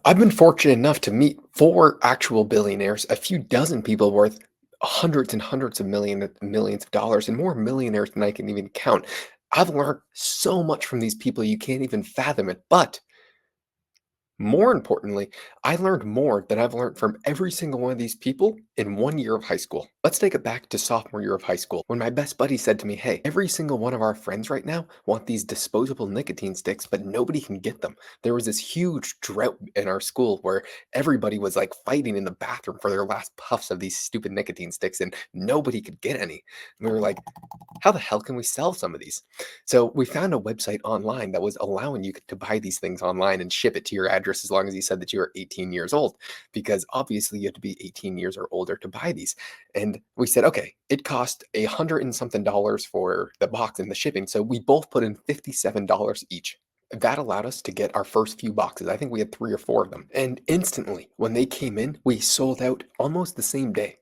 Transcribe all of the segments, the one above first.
I've been fortunate enough to meet 4 actual billionaires, a few dozen people worth hundreds and hundreds of millions of dollars, and more millionaires than I can even count. I've learned so much from these people, you can't even fathom it, but more importantly, I learned more than I've learned from every single one of these people in 1 year of high school. Let's take it back to sophomore year of high school when my best buddy said to me, "Hey, every single one of our friends right now want these disposable nicotine sticks, but nobody can get them." There was this huge drought in our school where everybody was like fighting in the bathroom for their last puffs of these stupid nicotine sticks and nobody could get any. And we were like, how the hell can we sell some of these? So we found a website online that was allowing you to buy these things online and ship it to your address as long as you said that you were 18 years old, because obviously you have to be 18 years or older to buy these. And we said, okay, it cost $100 and something for the box and the shipping. So we both put in $57 each. That allowed us to get our first few boxes. I think we had 3 or 4 of them. And instantly, when they came in, we sold out almost the same day.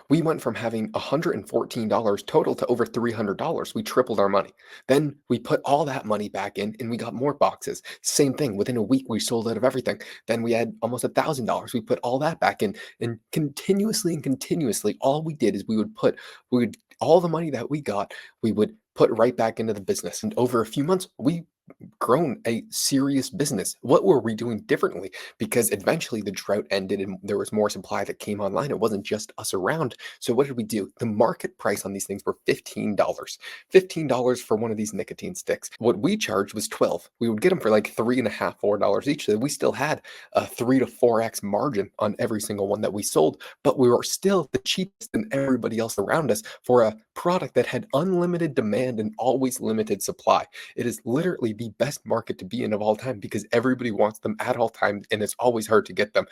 We went from having $114 total to over $300. We tripled our money. Then we put all that money back in and we got more boxes. Same thing. Within a week, we sold out of everything. Then we had almost $1,000. We put all that back in and continuously, all we did is we would, all the money that we got, we would put right back into the business. And over a few months, we grown a serious business. What were we doing differently? Because eventually the drought ended and there was more supply that came online. It wasn't just us around. So what did we do? The market price on these things were $15. $15 for one of these nicotine sticks. What we charged was 12. We would get them for like three and a half, $4 each. So we still had a 3 to 4x margin on every single one that we sold, but we were still the cheapest than everybody else around us for a product that had unlimited demand and always limited supply. It is literally the best market to be in of all time because everybody wants them at all times and it's always hard to get them.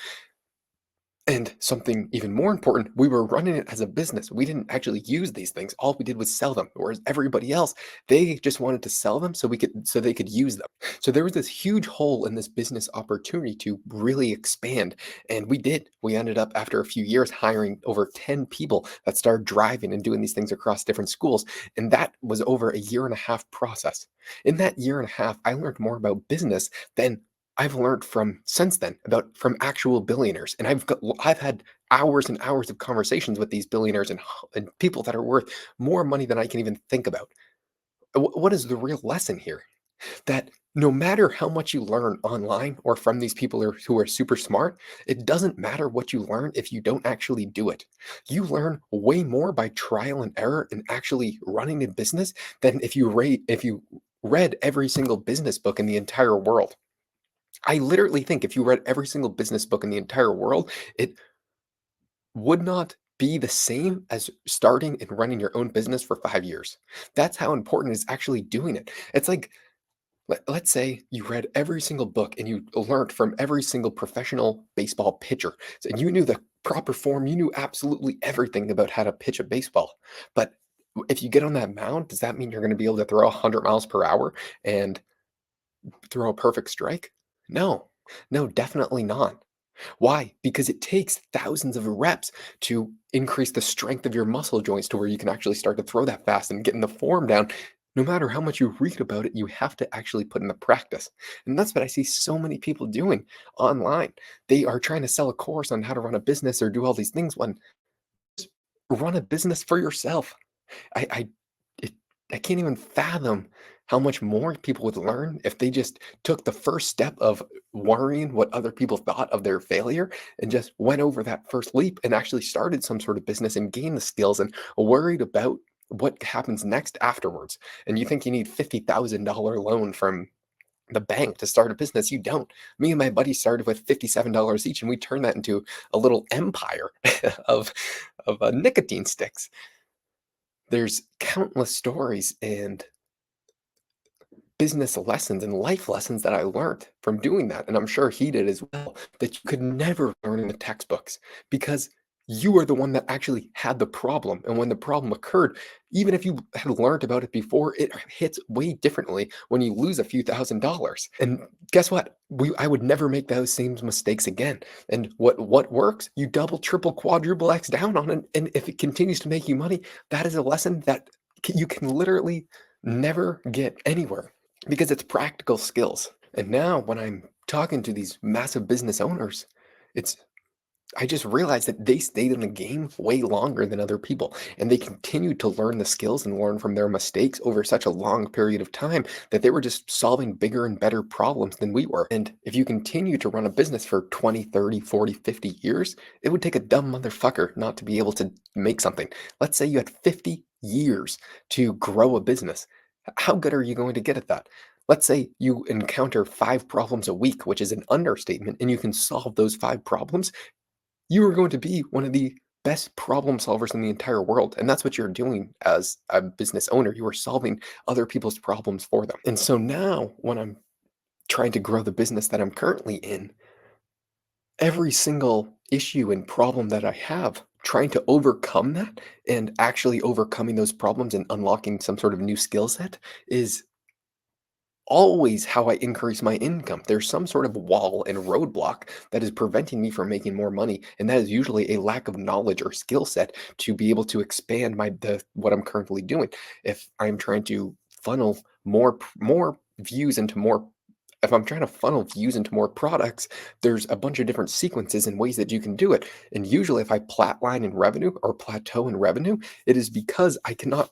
And something even more important, we were running it as a business. We didn't actually use these things. All we did was sell them. Whereas everybody else, they just wanted to sell them so they could use them. So there was this huge hole in this business opportunity to really expand. And we did. We ended up after a few years hiring over 10 people that started driving and doing these things across different schools. And that was over a year and a half process. In that year and a half, I learned more about business than I've learned from since then about from actual billionaires, and I've had hours and hours of conversations with these billionaires and people that are worth more money than I can even think about. What is the real lesson here? That no matter how much you learn online or from these people who are super smart, it doesn't matter what you learn if you don't actually do it. You learn way more by trial and error and actually running a business than if you read every single business book in the entire world. I literally think if you read every single business book in the entire world, it would not be the same as starting and running your own business for 5 years. That's how important is actually doing it. It's like let's say you read every single book and you learned from every single professional baseball pitcher. So you knew the proper form, you knew absolutely everything about how to pitch a baseball. But if you get on that mound, does that mean you're going to be able to throw 100 miles per hour and throw a perfect strike? No. No, definitely not. Why? Because it takes thousands of reps to increase the strength of your muscle joints to where you can actually start to throw that fast and getting the form down. No matter how much you read about it, you have to actually put in the practice. And that's what I see so many people doing online. They are trying to sell a course on how to run a business or do all these things when run a business for yourself. I it I can't even fathom how much more people would learn if they just took the first step of worrying what other people thought of their failure and just went over that first leap and actually started some sort of business and gained the skills and worried about what happens next afterwards. And you think you need $50,000 loan from the bank to start a business? You don't. Me and my buddy started with $57 each and we turned that into a little empire of nicotine sticks. There's countless stories and business lessons and life lessons that I learned from doing that, and I'm sure he did as well, that you could never learn in the textbooks because you are the one that actually had the problem. And when the problem occurred, even if you had learned about it before, it hits way differently when you lose a few $1,000s. And guess what? I would never make those same mistakes again. And what works, you double, triple, quadruple X down on it. And if it continues to make you money, that is a lesson that you can literally never get anywhere because it's practical skills. And now when I'm talking to these massive business owners, it's I just realized that they stayed in the game way longer than other people, and they continued to learn the skills and learn from their mistakes over such a long period of time that they were just solving bigger and better problems than we were. And if you continue to run a business for 20, 30, 40, 50 years, it would take a dumb motherfucker not to be able to make something. Let's say you had 50 years to grow a business. How good are you going to get at that? Let's say you encounter 5 problems a week, which is an understatement, and you can solve those 5 problems. You are going to be one of the best problem solvers in the entire world. And that's what you're doing as a business owner. You are solving other people's problems for them. And so now, when I'm trying to grow the business that I'm currently in, every single issue and problem that I have, trying to overcome that and actually overcoming those problems and unlocking some sort of new skill set is always how I increase my income. There's some sort of wall and roadblock that is preventing me from making more money, and that is usually a lack of knowledge or skill set to be able to expand the what I'm currently doing. If I'm trying to funnel more views into more if I'm trying to funnel views into more products, there's a bunch of different sequences and ways that you can do it. And usually if I flatline in revenue or plateau in revenue, it is because I cannot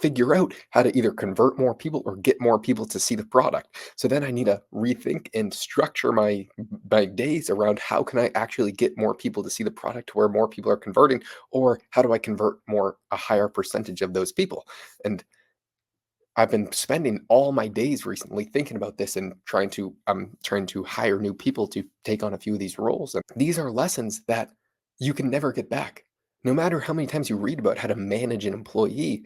figure out how to either convert more people or get more people to see the product. So then I need to rethink and structure my days around how can I actually get more people to see the product to where more people are converting, or how do I convert more a higher percentage of those people? And I've been spending all my days recently thinking about this and trying to hire new people to take on a few of these roles. And these are lessons that you can never get back. No matter how many times you read about how to manage an employee,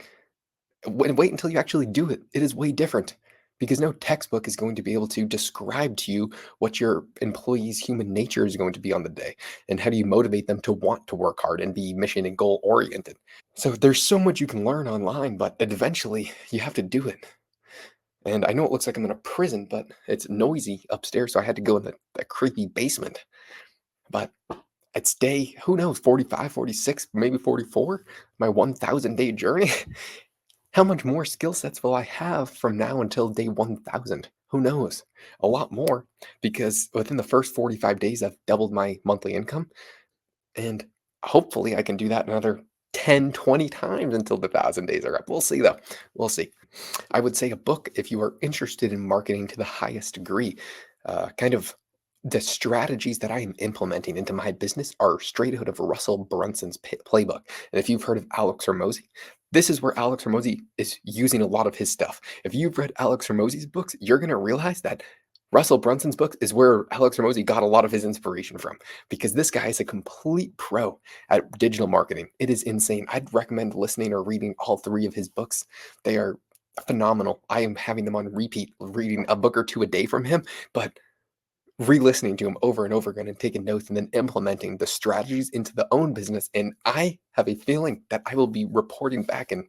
wait until you actually do it. It is way different because no textbook is going to be able to describe to you what your employee's human nature is going to be on the day and how do you motivate them to want to work hard and be mission and goal oriented. So there's so much you can learn online, but eventually you have to do it. And I know it looks like I'm in a prison, but it's noisy upstairs, so I had to go in the creepy basement. But it's day, who knows, 45, 46, maybe 44, my 1,000-day journey. How much more skill sets will I have from now until day 1,000? Who knows? A lot more, because within the first 45 days, I've doubled my monthly income. And hopefully, I can do that another 10, 20 times until the 1,000 days are up. We'll see, though. We'll see. I would say a book if you are interested in marketing to the highest degree. Kind of the strategies that I am implementing into my business are straight out of Russell Brunson's playbook. And if you've heard of Alex Hormozy, this is where Alex Hormozy is using a lot of his stuff. If you've read Alex Hormozy's books, you're going to realize that Russell Brunson's books is where Alex Hormozy got a lot of his inspiration from, because this guy is a complete pro at digital marketing. It is insane. I'd recommend listening or reading all 3 of his books. They are phenomenal. I am having them on repeat, reading a book or 2 a day from him, but re-listening to him over and over again and taking notes and then implementing the strategies into the own business. And I have a feeling that I will be reporting back in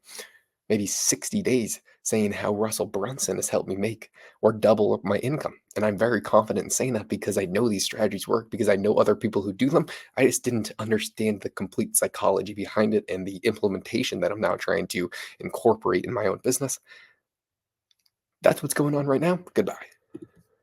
maybe 60 days saying how Russell Brunson has helped me make or double my income. And I'm very confident in saying that because I know these strategies work, because I know other people who do them. I just didn't understand the complete psychology behind it and the implementation that I'm now trying to incorporate in my own business. That's what's going on right now. Goodbye.